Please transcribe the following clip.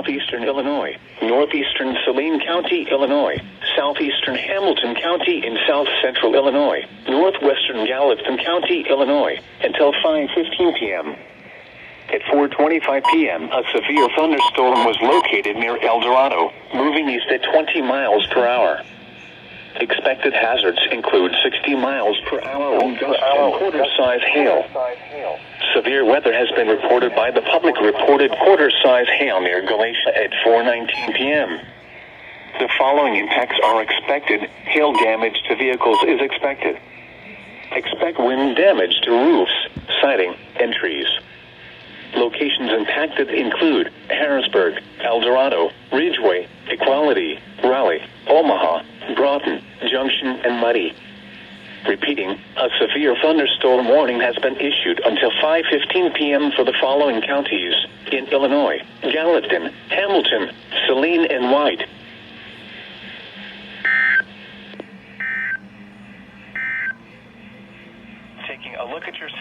southeastern Illinois, northeastern Saline County, Illinois, southeastern Hamilton County in south central Illinois, northwestern Gallatin County, Illinois, until 5:15 p.m. At 4:25 p.m., a severe thunderstorm was located near El Dorado, moving east at 20 miles per hour. Expected hazards include 60 miles per hour wind gusts and quarter-size hail. Severe weather has been reported by the public. Reported quarter-size hail near Galatia at 4:19 p.m. The following impacts are expected. Hail damage to vehicles is expected. Expect wind damage to roofs, siding, and trees. Locations impacted include Harrisburg, El Dorado, Ridgeway, Equality, Raleigh, Omaha, Broughton, Junction, and Muddy. Repeating, a severe thunderstorm warning has been issued until 5:15 p.m. for the following counties in Illinois: Gallatin, Hamilton, Saline, and White.